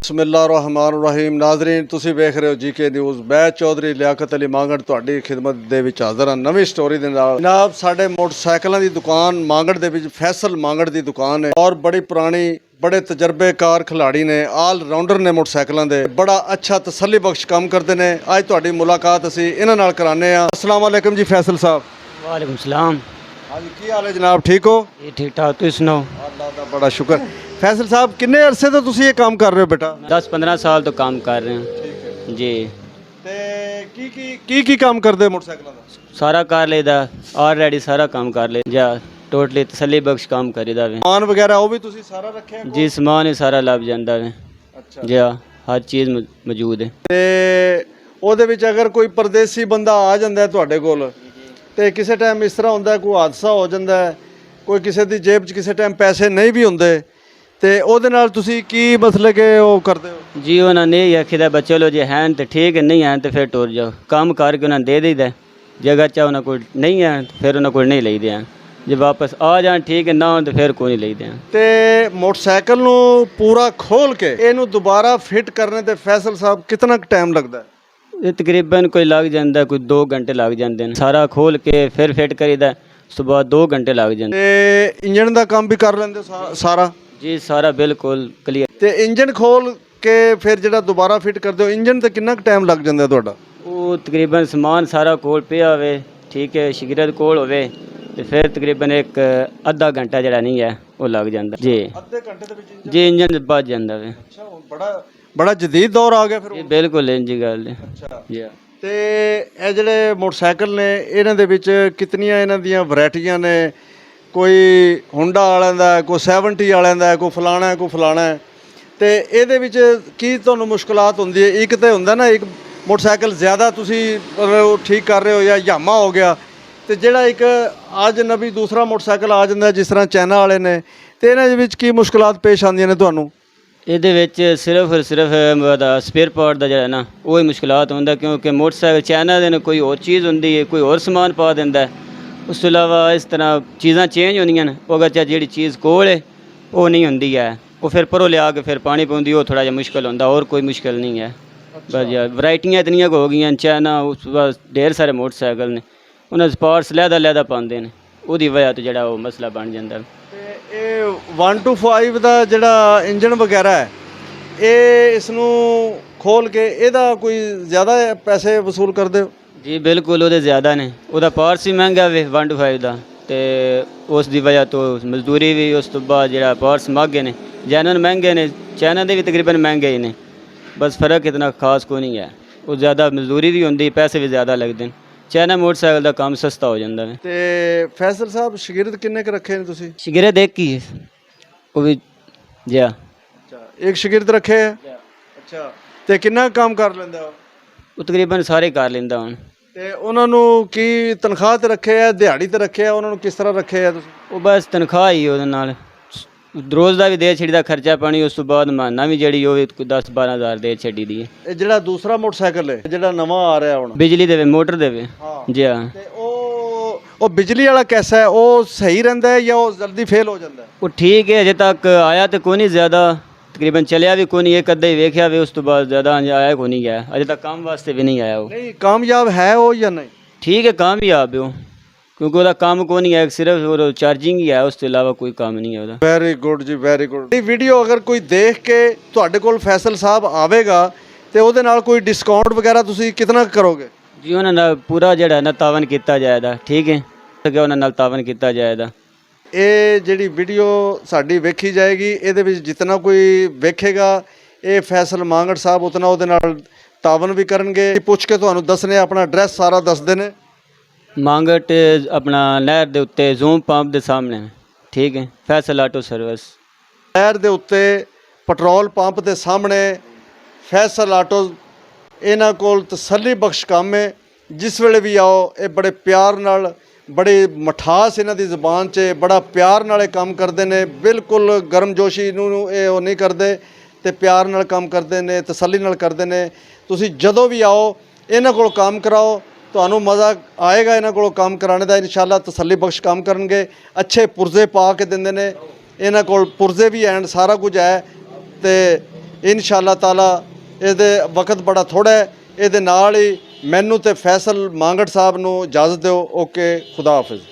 बिस्मिल्लाहिर्रहमानिर्रहीम। नाजरीन तुसी वेख रहे हो जीके न्यूज़। मैं चौधरी लियाकत अली मांगड़ तुहाडी खिदमत दे विच हाज़र हां नवीं स्टोरी दे नाल। जनाब साडे मोटरसाइकिलों की दुकान मांगड़ दे विच फैसल मांगड़ की दुकान है और बड़ी पुरानी बड़े तजर्बेकार खिलाड़ी ने, आल राउंडर ने मोटरसाइकिलों के, बड़ा अच्छा तसल्ली बख्श काम करते हैं। अज तुहाडी मुलाकात असीं इन्हां नाल कराने आ। अस्सलाम वालेकुम जी फैसल साहब। वालेकुम सलाम। हाँ जी, की हाल है जनाब? ठीक हो? ये ठीक ठाक, तुम सुनाओ? अल्लाह दा बड़ा शुक्र। फैसल साहब किन्ने अरसे तो तुसीं ये काम कर रहे हो बेटा? 10-15 साल तो काम कर रहे हैं जी। ते की काम करते मोटरसाइकिलों का? सारा कर लेदा, ऑलरेडी सारा काम कर ले जा, टोटली तसल्ली बख्श काम करीदा वे। समान वगैरह वो भी तुसीं सारा रखे हैं? जी समान ही सारा लभ जांदा वे। अच्छा जी हर चीज़ मौजूद है। ते ओहदे विच अगर कोई परदेसी बंदा आ जांदा है तुहाडे कोल ते किसी टाइम इस तरह होंदा है कोई हादसा हो जांदा है, कोई किसी दी जेब च किसी टाइम पैसे नहीं भी होंदे ते ओहदे नाल तुसीं की मतलब कि ओह करदे हो? जी उन्होंने यही आखिदा बा चलो जे हैं तो ठीक है, नहीं हैं तो फिर टुर जाओ। काम करके उन्हें दे दईदा, जे अगर चाहे उन्हें कोई नहीं है तो फिर उन्हें कोई नहीं लईदे हैं। जे वापस आ जाए ठीक है, ना हो तो फिर कोई नहीं लईदे हैं। ते मोटरसाइकिल नूं पूरा खोल के इहनूं दोबारा फिट करने ते फैसल साहब कितना टाइम लगदा है? ये तकरीबन कोई लग जाता है, कोई 2 घंटे लग जाते हैं। सारा खोल के फिर फिट करीदा, सुबह 2 घंटे लग जाते। ते इंजन दा काम भी कर लेंदे सारा? जी सारा बिल्कुल क्लियर। ते इंजन खोल के फिर जेह्ड़ा दोबारा फिट करदे हो इंजन ते कितना टाइम लग जांदा तुहाडा? वो तकरीबन समान सारा कोल पिया होवे, ठीक है, शिगरत कोल होवे तो फिर तकरीबन एक अद्धा घंटा जड़ा नहीं है वो लग जाता जी। अद्धे घंटे दे विच जी इंजन बच जाता वे। अच्छा बड़ा बड़ा जदीद दौर आ गया फिर। जी बिल्कुल इंज गल है। अच्छा जी ते ਇਹ ਜਿਹੜੇ ਮੋਟਰਸਾਈਕਲ ਨੇ ਇਹਨਾਂ ਦੇ ਵਿੱਚ ਕਿਤਨੀਆਂ ਇਹਨਾਂ ਦੀਆਂ ਵੈਰਾਈਟੀਆਂ ਨੇ? ਕੋਈ ਹੁੰਡਾ ਵਾਲਿਆਂ ਦਾ, ਕੋਈ 70 ਵਾਲਿਆਂ ਦਾ, ਕੋਈ ਫਲਾਣਾ ਕੋਈ ਫਲਾਣਾ ਤੇ ਇਹਦੇ ਵਿੱਚ ਕੀ ਤੁਹਾਨੂੰ ਮੁਸ਼ਕਲਾਤ ਹੁੰਦੀ ਹੈ? ਇੱਕ ਤੇ ਹੁੰਦਾ ਨਾ ਇੱਕ ਮੋਟਰਸਾਈਕਲ ਜ਼ਿਆਦਾ ਤੁਸੀਂ ਉਹ ਠੀਕ ਕਰ ਰਹੇ ਹੋ ਜਾਂ ਯਾਮਾ ਹੋ ਗਿਆ, ਤੇ ਜਿਹੜਾ ਇੱਕ ਅੱਜ ਨਵੀਂ ਦੂਸਰਾ ਮੋਟਰਸਾਈਕਲ ਆ ਜਾਂਦਾ ਜਿਸ ਤਰ੍ਹਾਂ ਚਾਈਨਾ ਵਾਲੇ ਨੇ, ਤੇ ਇਹਨਾਂ ਦੇ ਵਿੱਚ ਕੀ ਮੁਸ਼ਕਲਾਤ ਪੇਸ਼ ਆਉਂਦੀਆਂ ਨੇ ਤੁਹਾਨੂੰ? ਇਹਦੇ ਵਿੱਚ ਸਿਰਫ ਔਰ ਸਿਰਫ ਸਪੇਅਰ ਪਾਰਟ ਦਾ ਜਿਹੜਾ ਨਾ ਉਹ ਹੀ ਮੁਸ਼ਕਲਾਤ ਹੁੰਦਾ, ਕਿਉਂਕਿ ਮੋਟਰਸਾਈਕਲ ਚਾਈਨਾ ਦੇ ਨੇ ਕੋਈ ਹੋਰ ਚੀਜ਼ ਹੁੰਦੀ ਹੈ, ਕੋਈ ਹੋਰ ਸਮਾਨ ਪਾ ਦਿੰਦਾ। ਉਸ ਤੋਂ ਇਲਾਵਾ ਇਸ ਤਰ੍ਹਾਂ ਚੀਜ਼ਾਂ ਚੇਂਜ ਹੁੰਦੀਆਂ ਨੇ। ਉਹ ਅਗਰ ਜਿਹੜੀ ਚੀਜ਼ ਕੋਲ ਹੈ ਉਹ ਨਹੀਂ ਹੁੰਦੀ ਹੈ, ਉਹ ਫਿਰ ਪਰੋਂ ਲਿਆ ਕੇ ਫਿਰ ਪਾਣੀ ਪਾਉਂਦੀ, ਉਹ ਥੋੜ੍ਹਾ ਜਿਹਾ ਮੁਸ਼ਕਲ ਹੁੰਦਾ, ਹੋਰ ਕੋਈ ਮੁਸ਼ਕਲ ਨਹੀਂ ਹੈ। ਬਸ ਯਾਰ ਵਰਾਇਟੀਆਂ ਇਤਨੀਆਂ ਹੋ ਗਈਆਂ ਚਾਈਨਾ, ਉਸ ਤੋਂ ਬਾਅਦ ਢੇਰ ਸਾਰੇ ਮੋਟਰਸਾਈਕਲ ਨੇ, ਉਹਨਾਂ ਦੇ ਪਾਰਟਸ ਲਹਿਦਾ ਪਾਉਂਦੇ ਨੇ, ਉਹਦੀ ਵਜ੍ਹਾ ਤੋਂ ਜਿਹੜਾ ਉਹ ਮਸਲਾ ਬਣ ਜਾਂਦਾ। ਤੇ ਇਹ 125 ਦਾ ਜਿਹੜਾ ਇੰਜਨ ਵਗੈਰਾ ਹੈ ਇਹ ਇਸ ਨੂੰ ਖੋਲ ਕੇ ਇਹਦਾ ਕੋਈ ਜ਼ਿਆਦਾ ਪੈਸੇ ਵਸੂਲ ਕਰਦੇ ਹੋ? ਜੀ ਬਿਲਕੁਲ ਉਹਦੇ ਜ਼ਿਆਦਾ ਨੇ, ਉਹਦਾ ਪਾਰਟਸ ਵੀ ਮਹਿੰਗਾ ਵੇ 125 ਦਾ, ਤੇ ਉਸ ਦੀ ਵਜ੍ਹਾ ਤੋਂ ਮਜ਼ਦੂਰੀ ਵੀ, ਉਸ ਤੋਂ ਬਾਅਦ ਜਿਹੜਾ ਪਾਰਟਸ ਮਹਿੰਗੇ ਨੇ। ਜੈਨੂਅਨ ਮਹਿੰਗੇ ਨੇ, ਚਾਈਨਾ ਦੇ ਵੀ ਤਕਰੀਬਨ ਮਹਿੰਗੇ ਹੀ ਨੇ, ਬਸ ਫਰਕ ਇਤਨਾ ਖਾਸ ਕੋਈ ਨਹੀਂ ਹੈ। ਉਹ ਜ਼ਿਆਦਾ ਮਜ਼ਦੂਰੀ ਵੀ ਹੁੰਦੀ, ਪੈਸੇ ਵੀ ਜ਼ਿਆਦਾ ਲੱਗਦੇ ਨੇ। ਚਾਈਨਾ ਮੋਟਰਸਾਈਕਲ ਦਾ ਕੰਮ ਸਸਤਾ ਹੋ ਜਾਂਦਾ ਹੈ। ਤੇ ਫੈਸਲ ਸਾਹਿਬ ਸ਼ਾਗਿਰਦ ਕਿੰਨੇ ਕੁ ਰੱਖੇ ਨੇ ਤੁਸੀਂ? ਸ਼ਾਗਿਰਦ ਇੱਕ ਹੀ ਹੈ, ਉਹ ਵੀ ਜੀ। ਅੱਛਾ ਇੱਕ ਸ਼ਾਗਿਰਦ ਰੱਖੇ ਹੈ। ਅੱਛਾ ਤੇ ਕਿੰਨਾ ਕੰਮ ਕਰ ਲੈਂਦਾ ਉਹ ਤਕਰੀਬਨ ਸਾਰੇ ਕਰ ਲੈਂਦਾ ਹੁਣ। ਤੇ ਉਹਨਾਂ ਨੂੰ ਕੀ ਤਨਖਾਹ ਤੇ ਰੱਖੇ ਆ, ਦਿਹਾੜੀ ਤੇ ਰੱਖੇ ਆ, ਉਹਨਾਂ ਨੂੰ ਕਿਸ ਤਰ੍ਹਾਂ ਰੱਖੇ ਆ ਤੁਸੀਂ? ਉਹ ਬਸ ਤਨਖਾਹ ਹੀ ਉਹਦੇ ਨਾਲ ਰੋਜ਼ ਦਾ ਵੀ ਦੇ ਛੱਡੀ ਦਾ ਖਰਚਾ ਪਾਣੀ, ਉਸ ਤੋਂ ਬਾਅਦ ਮਹੀਨਾ ਵੀ ਜਿਹੜੀ ਉਹ ਵੀ 10-12 ਹਜ਼ਾਰ ਦੇ ਛੱਡੀ ਦੀ ਹੈ। ਇਹ ਜਿਹੜਾ ਦੂਸਰਾ ਮੋਟਰਸਾਈਕਲ ਹੈ ਜਿਹੜਾ ਨਵਾਂ ਆ ਰਿਹਾ ਹੁਣ ਬਿਜਲੀ ਦੇਵੇ, ਮੋਟਰ ਦੇਵੇ ਜੀ ਹਾਂ। ਤੇ ਉਹ ਬਿਜਲੀ ਵਾਲਾ ਕੈਸਾ ਹੈ? ਉਹ ਸਹੀ ਰਹਿੰਦਾ ਹੈ ਜਾਂ ਉਹ ਜਲਦੀ ਫੇਲ ਹੋ ਜਾਂਦਾ ਹੈ? ਉਹ ਠੀਕ ਹੈ, ਅਜੇ ਤੱਕ ਆਇਆ ਤਾਂ ਕੋਈ ਨਹੀਂ ਜ਼ਿਆਦਾ, ਤਕਰੀਬਨ ਚੱਲਿਆ ਵੀ ਕੋਈ ਨਹੀਂ, ਇੱਕ ਅੱਧਾ ਹੀ ਵੇਖਿਆ ਵੀ, ਉਸ ਤੋਂ ਬਾਅਦ ਜ਼ਿਆਦਾ ਆਇਆ ਕੋਈ ਨਹੀਂ ਗਿਆ ਅਜੇ ਤੱਕ, ਕੰਮ ਵਾਸਤੇ ਵੀ ਨਹੀਂ ਆਇਆ ਉਹ। ਨਹੀਂ ਕਾਮਯਾਬ ਹੈ ਉਹ ਜਾਂ ਨਹੀਂ? ਠੀਕ ਹੈ ਕਾਮਯਾਬ ਹੈ ਉਹ, ਕਿਉਂਕਿ ਉਹਦਾ ਕੰਮ ਕੋਈ ਨਹੀਂ ਹੈ, ਸਿਰਫ ਉਹ ਚਾਰਜਿੰਗ ਹੀ ਹੈ, ਉਸ ਤੋਂ ਇਲਾਵਾ ਕੋਈ ਕੰਮ ਨਹੀਂ ਹੈ ਉਹਦਾ। ਵੈਰੀ ਗੁੱਡ ਜੀ, ਵੈਰੀ ਗੁੱਡ। ਇਹ ਵੀਡੀਓ ਅਗਰ ਕੋਈ ਦੇਖ ਕੇ ਤੁਹਾਡੇ ਕੋਲ ਫੈਸਲ ਸਾਹਿਬ ਆਵੇਗਾ ਤੇ ਉਹਦੇ ਨਾਲ ਕੋਈ ਡਿਸਕਾਊਂਟ ਵਗੈਰਾ ਤੁਸੀਂ ਕਿਤਨਾ ਕਰੋਗੇ? ਜੀ ਉਹਨਾਂ ਨਾਲ ਪੂਰਾ ਜਿਹੜਾ ਨਾ ਤਾਵਨ ਕੀਤਾ ਜਾਏਗਾ, ਠੀਕ ਹੈ ਕਿ ਉਹਨਾਂ ਨਾਲ ਤਾਵਨ ਕੀਤਾ ਜਾਏਗਾ। ਇਹ ਜਿਹੜੀ ਵੀਡੀਓ ਸਾਡੀ ਵੇਖੀ ਜਾਏਗੀ, ਇਹਦੇ ਵਿੱਚ ਜਿਤਨਾ ਕੋਈ ਵੇਖੇਗਾ ਇਹ ਫੈਸਲ ਮਾਂਗੜ ਸਾਹਿਬ ਉਤਨਾ ਉਹਦੇ ਨਾਲ ਤਾਵਨ ਵੀ ਕਰਨਗੇ। ਪੁੱਛ ਕੇ ਤੁਹਾਨੂੰ ਦੱਸਣੇ, ਆਪਣਾ ਐਡਰੈਸ ਸਾਰਾ ਦੱਸਦੇ ਨੇ। ਮਾਂਗਟ ਆਪਣਾ ਨਹਿਰ ਦੇ ਉੱਤੇ ਜ਼ੂਮ ਪੰਪ ਦੇ ਸਾਹਮਣੇ, ਠੀਕ ਹੈ, ਫੈਸਲ ਆਟੋ ਸਰਵਿਸ। ਨਹਿਰ ਦੇ ਉੱਤੇ ਪੈਟਰੋਲ ਪੰਪ ਦੇ ਸਾਹਮਣੇ ਫੈਸਲ ਆਟੋ। ਇਹਨਾਂ ਕੋਲ ਤਸੱਲੀ ਬਖਸ਼ ਕੰਮ ਹੈ, ਜਿਸ ਵੇਲੇ ਵੀ ਆਓ ਇਹ ਬੜੇ ਪਿਆਰ ਨਾਲ, ਬੜੀ ਮਠਾਸ ਇਹਨਾਂ ਦੀ ਜ਼ੁਬਾਨ 'ਚ, ਬੜਾ ਪਿਆਰ ਨਾਲ ਇਹ ਕੰਮ ਕਰਦੇ ਨੇ। ਬਿਲਕੁਲ ਗਰਮਜੋਸ਼ੀ ਨੂੰ ਇਹ ਉਹ ਨਹੀਂ ਕਰਦੇ ਤੇ ਪਿਆਰ ਨਾਲ ਕੰਮ ਕਰਦੇ ਨੇ, ਤਸੱਲੀ ਨਾਲ ਕਰਦੇ ਨੇ। ਤੁਸੀਂ ਜਦੋਂ ਵੀ ਆਓ ਇਹਨਾਂ ਕੋਲ ਕੰਮ ਕਰਾਓ, ਤੁਹਾਨੂੰ ਮਜ਼ਾ ਆਏਗਾ ਇਹਨਾਂ ਕੋਲੋਂ ਕੰਮ ਕਰਾਉਣੇ ਦਾ। ਇਨਸ਼ਾਅੱਲਾ ਤਸੱਲੀ ਬਖਸ਼ ਕੰਮ ਕਰਨਗੇ, ਅੱਛੇ ਪੁਰਜ਼ੇ ਪਾ ਕੇ ਦਿੰਦੇ ਨੇ। ਇਹਨਾਂ ਕੋਲ ਪੁਰਜ਼ੇ ਵੀ ਐਂਡ ਸਾਰਾ ਕੁਝ ਹੈ ਤੇ ਇਨਸ਼ਾ ਅੱਲਾਹ ਤਾਲਾ ਇਹਦੇ ਵਕਤ ਬੜਾ ਥੋੜਾ ਹੈ। ਇਹਦੇ ਨਾਲ ਹੀ ਮੈਨੂੰ ਤੇ ਫੈਸਲ ਮਾਂਗੜ ਸਾਹਿਬ ਨੂੰ ਇਜਾਜ਼ਤ ਦਿਓ। ਓਕੇ, ਖੁਦਾ ਹਾਫਿਜ਼।